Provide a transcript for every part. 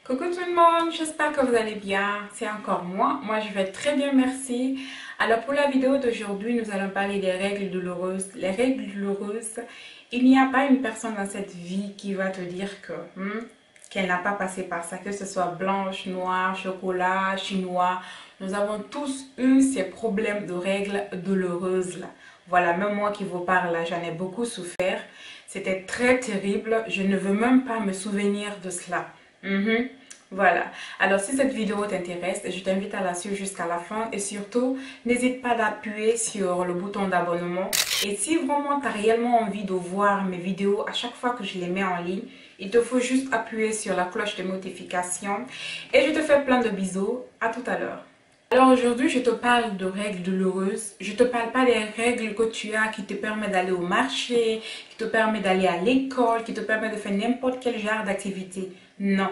Coucou tout le monde, j'espère que vous allez bien. C'est encore moi. Moi, je vais très bien, merci. Alors, pour la vidéo d'aujourd'hui, nous allons parler des règles douloureuses. Les règles douloureuses, il n'y a pas une personne dans cette vie qui va te dire que qu'elle n'a pas passé par ça, que ce soit blanche, noire, chocolat, chinois. Nous avons tous eu ces problèmes de règles douloureuses là. Voilà, même moi qui vous parle là, j'en ai beaucoup souffert. C'était très terrible. Je ne veux même pas me souvenir de cela. Voilà, alors si cette vidéo t'intéresse, je t'invite à la suivre jusqu'à la fin et surtout, n'hésite pas d'appuyer sur le bouton d'abonnement. Et si vraiment tu as réellement envie de voir mes vidéos à chaque fois que je les mets en ligne, il te faut juste appuyer sur la cloche de notification. Et je te fais plein de bisous, à tout à l'heure. Alors aujourd'hui, je te parle de règles douloureuses. Je ne te parle pas des règles que tu as qui te permettent d'aller au marché, qui te permettent d'aller à l'école, qui te permettent de faire n'importe quel genre d'activité. Non.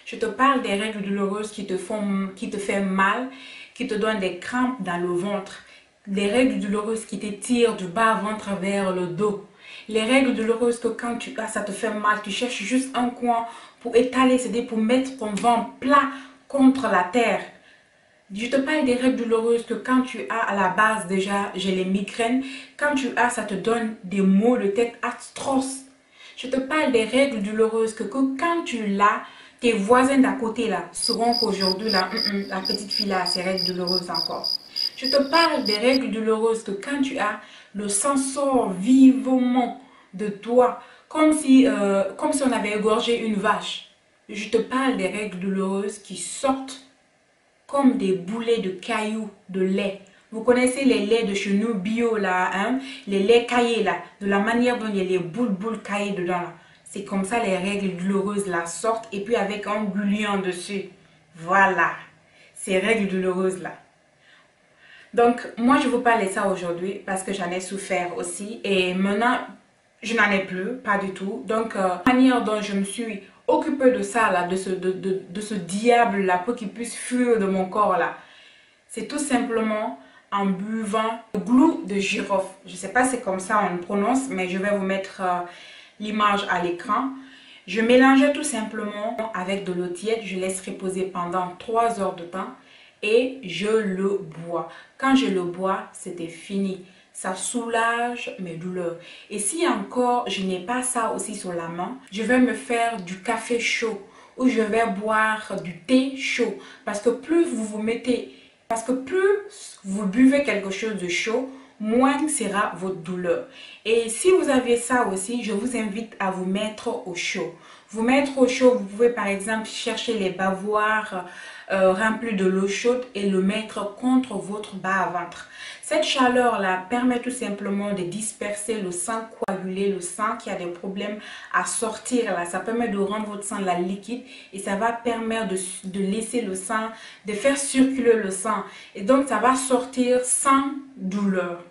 Je te parle des règles douloureuses qui te font mal, qui te donnent des crampes dans le ventre. Des règles douloureuses qui t'étirent du bas-ventre vers le dos. Les règles douloureuses que quand tu as, ça te fait mal, tu cherches juste un coin pour étaler, c'est-à-dire pour mettre ton ventre plat contre la terre. Je te parle des règles douloureuses que quand tu as à la base déjà, j'ai les migraines. Quand tu as, ça te donne des maux de tête atroces. Je te parle des règles douloureuses que quand tu l'as, tes voisins d'à côté là sauront qu'aujourd'hui là, la petite fille là a ses règles douloureuses encore. Je te parle des règles douloureuses que quand tu as, le sang sort vivement de toi, comme si on avait égorgé une vache. Je te parle des règles douloureuses qui sortent comme des boulets de cailloux de lait. Vous connaissez les laits de chez nous bio là, hein? Les laits caillés là, de la manière dont il y a les boules caillées dedans là. C'est comme ça les règles douloureuses là sortent et puis avec un bouillon dessus. Voilà, ces règles douloureuses là. Donc moi je vous parle de ça aujourd'hui parce que j'en ai souffert aussi et maintenant je n'en ai plus, pas du tout. Donc la manière dont je me suis occupée de ça là, de ce diable là pour qu'il puisse fuir de mon corps là, c'est tout simplement en buvant le glou de girofle. Je ne sais pas si c'est comme ça on le prononce, mais je vais vous mettre l'image à l'écran. Je mélangeais tout simplement avec de l'eau tiède, je laisse reposer pendant 3 heures de temps et je le bois. Quand je le bois, c'était fini. Ça soulage mes douleurs. Et si encore je n'ai pas ça aussi sur la main, je vais me faire du café chaud ou je vais boire du thé chaud. Parce que plus vous buvez quelque chose de chaud, moins sera votre douleur. Et si vous avez ça aussi, je vous invite à vous mettre au chaud. Vous mettre au chaud, vous pouvez par exemple chercher les bavoirs remplis de l'eau chaude et le mettre contre votre bas-ventre. Cette chaleur-là permet tout simplement de disperser le sang coagulé, le sang qui a des problèmes à sortir là. Ça permet de rendre votre sang là liquide et ça va permettre de laisser le sang, de faire circuler le sang. Et donc ça va sortir sans douleur.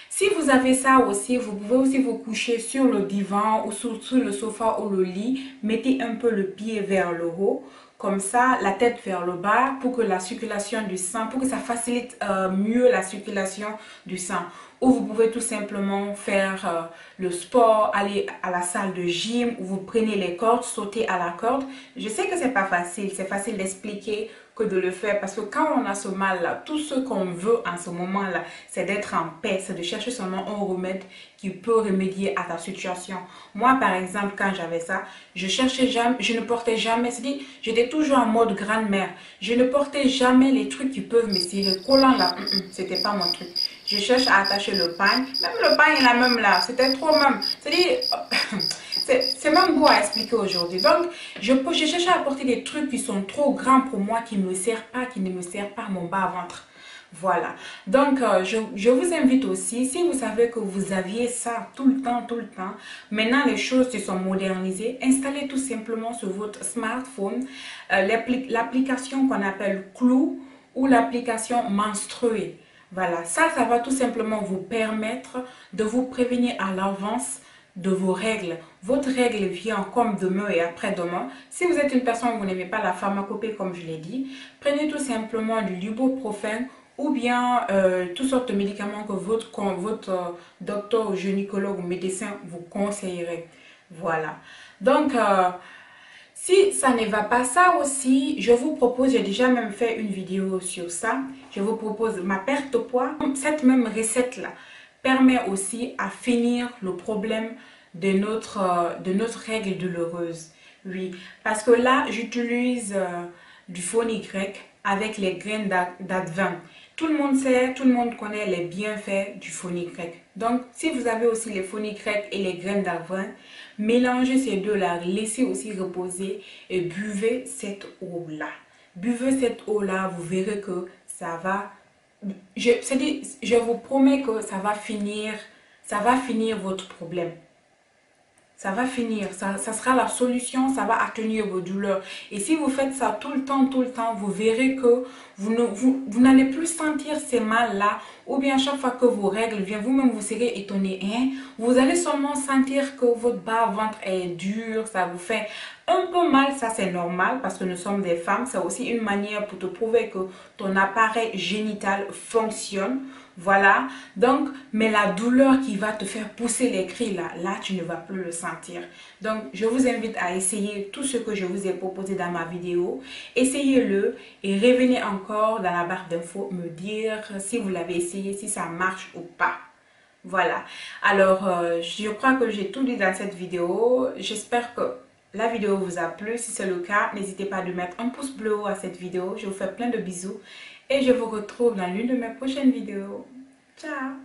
Si vous avez ça aussi, vous pouvez aussi vous coucher sur le divan ou sur le sofa ou le lit. Mettez un peu le pied vers le haut, comme ça, la tête vers le bas pour que la circulation du sang, pour que ça facilite mieux la circulation du sang. Ou vous pouvez tout simplement faire le sport, aller à la salle de gym où vous prenez les cordes, sauter à la corde. Je sais que c'est pas facile, c'est facile d'expliquer que de le faire parce que quand on a ce mal là, tout ce qu'on veut en ce moment là, c'est d'être en paix, c'est de chercher seulement un remède qui peut remédier à ta situation. Moi par exemple, quand j'avais ça, je ne portais jamais, c'est-à-dire j'étais toujours en mode grand-mère, je ne portais jamais les trucs qui peuvent me tirer, collant là, c'était pas mon truc. Je cherche à attacher le pain, même le pain il a même là, c'était trop même, c'est-à-dire c'est même beau à expliquer aujourd'hui. Donc, je cherche à apporter des trucs qui sont trop grands pour moi, qui ne me servent pas mon bas-ventre. Voilà. Donc, je vous invite aussi, si vous savez que vous aviez ça tout le temps, maintenant les choses se sont modernisées, installez tout simplement sur votre smartphone l'application qu'on appelle Clou ou l'application Menstruée. Voilà, ça va tout simplement vous permettre de vous prévenir à l'avance de vos règles. Votre règle vient comme demain et après-demain. Si vous êtes une personne où vous n'aimez pas la pharmacopée comme je l'ai dit, prenez tout simplement du ibuprofène ou bien toutes sortes de médicaments que votre docteur ou gynécologue ou médecin vous conseillerait. Voilà. Donc, si Si ça ne va pas, ça aussi, je vous propose, j'ai déjà même fait une vidéo sur ça, je vous propose ma perte de poids. Cette même recette-là permet aussi à finir le problème de notre règle douloureuse. Oui, parce que là, j'utilise du fenugrec avec les graines d'advin. Tout le monde sait, tout le monde connaît les bienfaits du fenugrec. Donc, si vous avez aussi les fenugrec et les graines d'advin, mélangez ces deux-là, laissez aussi reposer et buvez cette eau-là. Buvez cette eau-là, vous verrez que ça va... Je vous promets que ça va finir votre problème. Ça va finir, ça sera la solution, ça va atténuer vos douleurs. Et si vous faites ça tout le temps, vous verrez que vous n'allez plus sentir ces mal-là. Ou bien chaque fois que vos règles viennent, vous-même vous serez étonné. Hein? Vous allez seulement sentir que votre bas-ventre est dur, ça vous fait un peu mal. Ça c'est normal parce que nous sommes des femmes. C'est aussi une manière pour te prouver que ton appareil génital fonctionne. Voilà, donc, mais la douleur qui va te faire pousser les cris là, tu ne vas plus le sentir. Donc, je vous invite à essayer tout ce que je vous ai proposé dans ma vidéo. Essayez-le et revenez encore dans la barre d'infos me dire si vous l'avez essayé, si ça marche ou pas. Voilà, alors je crois que j'ai tout dit dans cette vidéo. J'espère que la vidéo vous a plu. Si c'est le cas, n'hésitez pas à mettre un pouce bleu à cette vidéo. Je vous fais plein de bisous. Et je vous retrouve dans l'une de mes prochaines vidéos. Ciao!